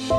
Peter,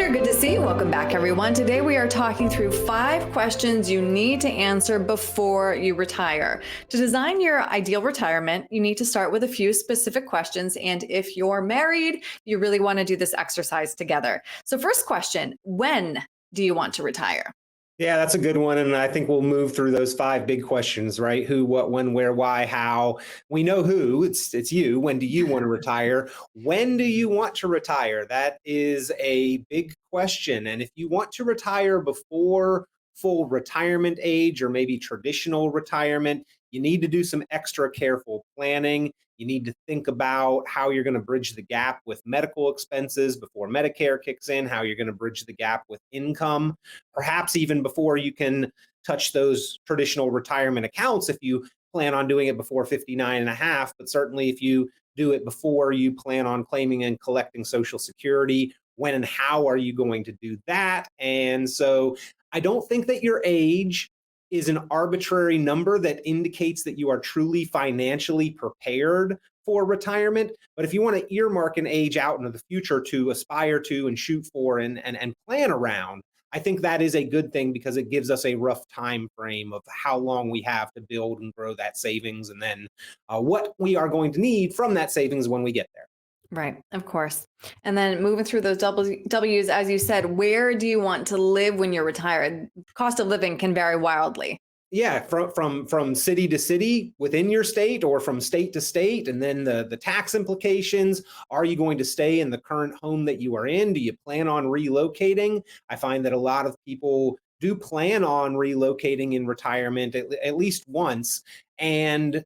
good to see you. Welcome back, everyone. Today we are talking through 5 questions you need to answer before you retire. To design your ideal retirement, you need to start with a few specific questions. And if you're married, you really want to do this exercise together. So first question, when do you want to retire? Yeah, that's a good one. And I think we'll move through those 5 big questions, right? Who, what, when, where, why, how. We know who, it's you. When do you want to retire? When do you want to retire? That is a big question. And if you want to retire before full retirement age or maybe traditional retirement, you need to do some extra careful planning. You need to think about how you're going to bridge the gap with medical expenses before Medicare kicks in, how you're going to bridge the gap with income, perhaps even before you can touch those traditional retirement accounts if you plan on doing it before 59 and a half. But certainly if you do it before you plan on claiming and collecting Social Security, when and how are you going to do that? And so I don't think that your age is an arbitrary number that indicates that you are truly financially prepared for retirement. But if you want to earmark an age out into the future to aspire to and shoot for and plan around, I think that is a good thing because it gives us a rough time frame of how long we have to build and grow that savings, and then what we are going to need from that savings when we get there. Right, of course. And then moving through those W's, as you said, where do you want to live when you're retired? Cost of living can vary wildly. Yeah, from city to city within your state or from state to state, and then the tax implications. Are you going to stay in the current home that you are in? Do you plan on relocating? I find that a lot of people do plan on relocating in retirement at least once, and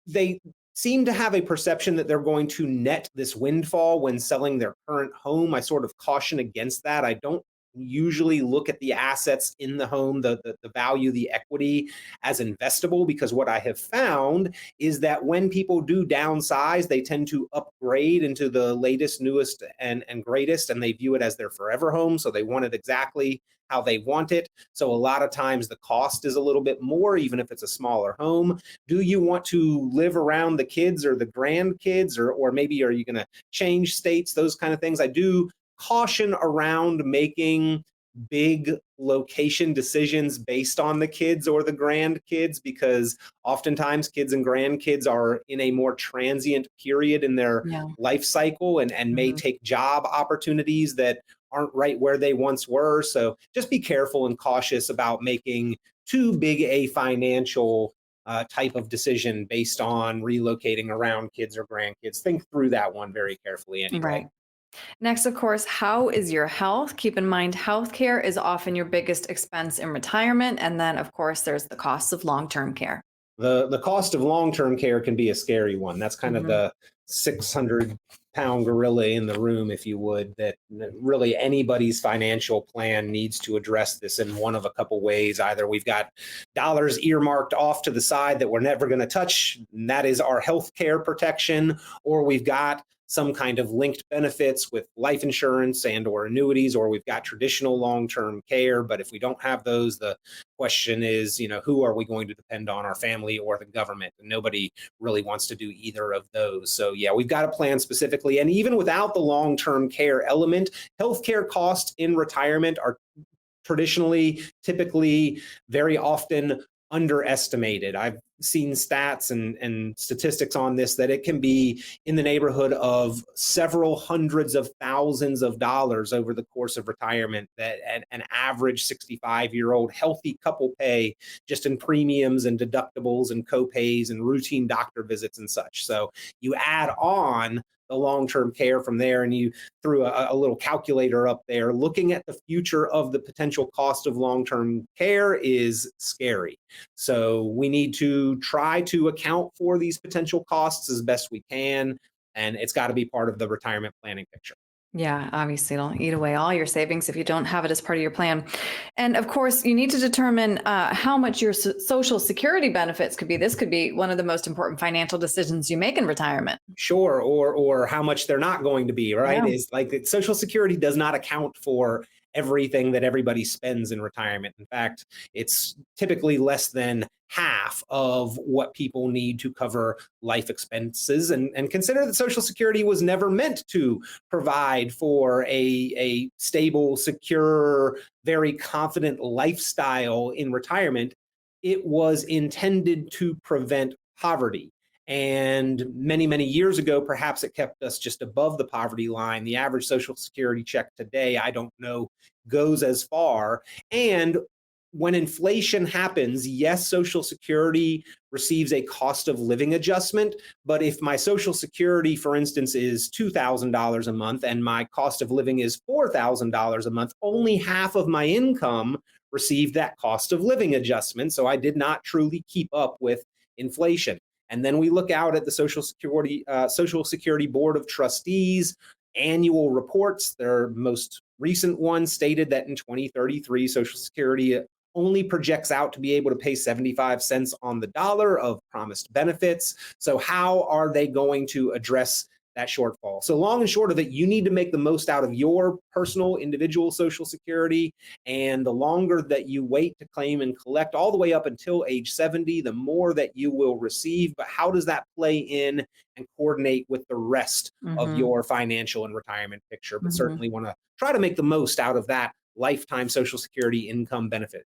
they seem to have a perception that they're going to net this windfall when selling their current home. I sort of caution against that. I don't usually look at the assets in the home, the value, the equity as investable, because what I have found is that when people do downsize, they tend to upgrade into the latest, newest, and greatest, and they view it as their forever home. So they want it exactly how they want it. So a lot of times the cost is a little bit more, even if it's a smaller home. Do you want to live around the kids or the grandkids, or maybe are you going to change states, those kind of things? I do caution around making big location decisions based on the kids or the grandkids, because oftentimes kids and grandkids are in a more transient period in their life cycle and may take job opportunities that aren't right where they once were. So just be careful and cautious about making too big a financial type of decision based on relocating around kids or grandkids. Think through that one very carefully anyway. Right. Next, of course, how is your health? Keep in mind, healthcare is often your biggest expense in retirement. And then, of course, there's the costs of long-term care. The cost of long-term care can be a scary one. That's kind of the 600-pound gorilla in the room, if you would, that really anybody's financial plan needs to address this in one of a couple ways. Either we've got dollars earmarked off to the side that we're never going to touch, and that is our health care protection, or we've got some kind of linked benefits with life insurance and or annuities, or we've got traditional long-term care. But if we don't have those, the question is, who are we going to depend on, our family or the government? And nobody really wants to do either of those. So yeah, we've got a plan specifically. And even without the long-term care element, healthcare costs in retirement are typically, very often underestimated. I've seen stats and statistics on this that it can be in the neighborhood of several hundreds of thousands of dollars over the course of retirement that an average 65-year-old healthy couple pay just in premiums and deductibles and co-pays and routine doctor visits and such. So you add on the long-term care from there, and you threw a little calculator up there. Looking at the future of the potential cost of long-term care is scary. So we need to try to account for these potential costs as best we can, and it's got to be part of the retirement planning picture. Yeah, obviously it'll eat away all your savings if you don't have it as part of your plan. And of course, you need to determine how much your Social Security benefits could be. This could be one of the most important financial decisions you make in retirement. Sure, or how much they're not going to be, right? Is like Social Security does not account for everything that everybody spends in retirement. In fact, it's typically less than half of what people need to cover life expenses. And consider that Social Security was never meant to provide for a stable, secure, very confident lifestyle in retirement. It was intended to prevent poverty. And many, many years ago, perhaps it kept us just above the poverty line. The average Social Security check today, I don't know, goes as far. And when inflation happens, yes, Social Security receives a cost of living adjustment. But if my Social Security, for instance, is $2,000 a month and my cost of living is $4,000 a month, only half of my income received that cost of living adjustment. So I did not truly keep up with inflation. And then we look out at the Social Security Board of Trustees annual reports. Their most recent one stated that in 2033, Social Security only projects out to be able to pay 75 cents on the dollar of promised benefits. So how are they going to address that shortfall? So long and short of it, you need to make the most out of your personal individual Social Security. And the longer that you wait to claim and collect, all the way up until age 70, the more that you will receive. But how does that play in and coordinate with the rest of your financial and retirement picture? But certainly want to try to make the most out of that lifetime Social Security income benefit.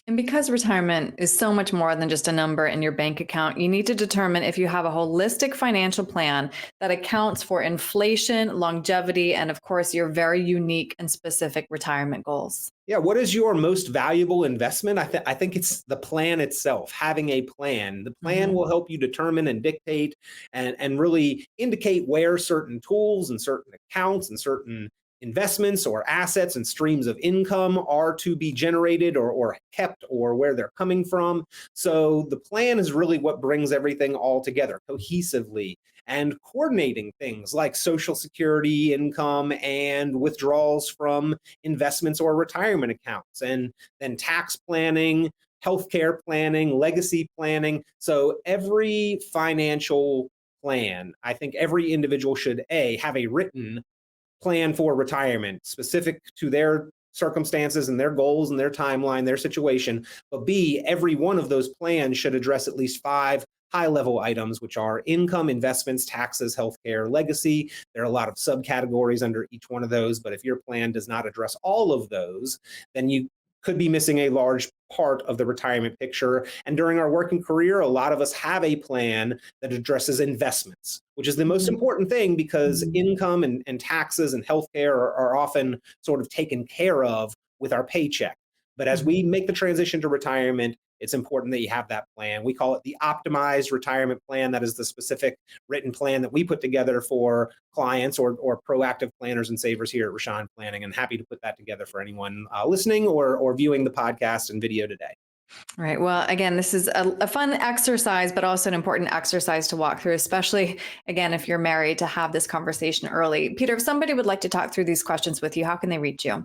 And because retirement is so much more than just a number in your bank account, you need to determine if you have a holistic financial plan that accounts for inflation, longevity, and of course, your very unique and specific retirement goals. Yeah, what is your most valuable investment? I think it's the plan itself, having a plan. The plan will help you determine and dictate and really indicate where certain tools and certain accounts and certain investments or assets and streams of income are to be generated or kept, or where they're coming from. So the plan is really what brings everything all together cohesively, and coordinating things like Social Security income and withdrawals from investments or retirement accounts, and then tax planning, healthcare planning, legacy planning. So every financial plan, I think every individual should have a written plan for retirement specific to their circumstances and their goals and their timeline, their situation. But B, every one of those plans should address at least 5 high-level items, which are income, investments, taxes, healthcare, legacy. There are a lot of subcategories under each one of those, but if your plan does not address all of those, then you could be missing a large part of the retirement picture. And during our working career, a lot of us have a plan that addresses investments, which is the most important thing, because income and taxes and healthcare are often sort of taken care of with our paycheck. But as we make the transition to retirement, it's important that you have that plan. We call it the optimized retirement plan. That is the specific written plan that we put together for clients or proactive planners and savers here at Richon Planning, and happy to put that together for anyone listening or viewing the podcast and video today. All right. Well, again, this is a fun exercise, but also an important exercise to walk through, especially, again, if you're married, to have this conversation early. Peter, if somebody would like to talk through these questions with you, how can they reach you?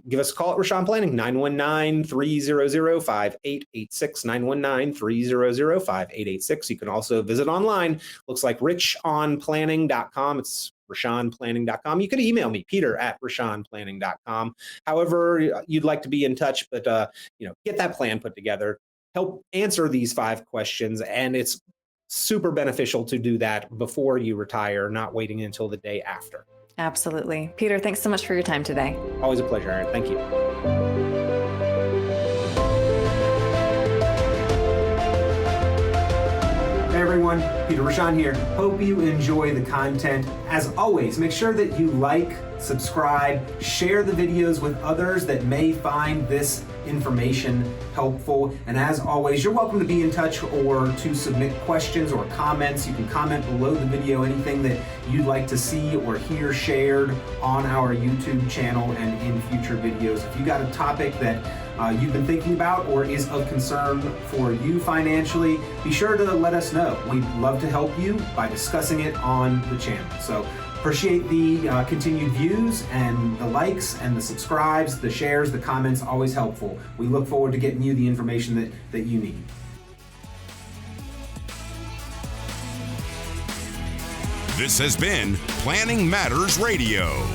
Give us a call at Richon Planning, 919-300-5886, 919-300-5886. You can also visit online. Looks like richonplanning.com. It's richonplanning.com. You could email me, peter@richonplanning.com. However you'd like to be in touch, but get that plan put together. Help answer these 5 questions, and it's super beneficial to do that before you retire, not waiting until the day after. Absolutely. Peter, thanks so much for your time today. Always a pleasure, Erin. Thank you. Hey everyone, Peter Richon here. Hope you enjoy the content. As always, make sure that you like, subscribe, share the videos with others that may find this information helpful. And as always, you're welcome to be in touch or to submit questions or comments. You can comment below the video anything that you'd like to see or hear shared on our YouTube channel and in future videos. If you got a topic that you've been thinking about or is of concern for you financially, be sure to let us know. We'd love to help you by discussing it on the channel. So appreciate the continued views and the likes and the subscribes, the shares, the comments, always helpful. We look forward to getting you the information that you need. This has been Planning Matters Radio.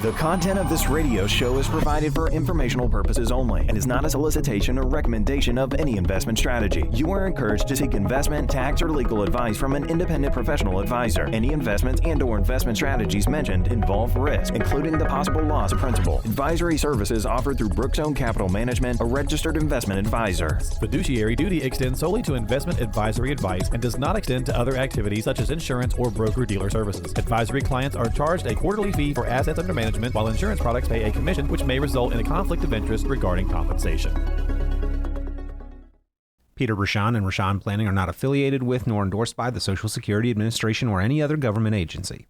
The content of this radio show is provided for informational purposes only and is not a solicitation or recommendation of any investment strategy. You are encouraged to seek investment, tax, or legal advice from an independent professional advisor. Any investments and/or investment strategies mentioned involve risk, including the possible loss of principal. Advisory services offered through Brookzone Capital Management, a registered investment advisor. Fiduciary duty extends solely to investment advisory advice and does not extend to other activities such as insurance or broker-dealer services. Advisory clients are charged a quarterly fee for assets under management, while insurance products pay a commission, which may result in a conflict of interest regarding compensation. Peter Richon and Richon Planning are not affiliated with nor endorsed by the Social Security Administration or any other government agency.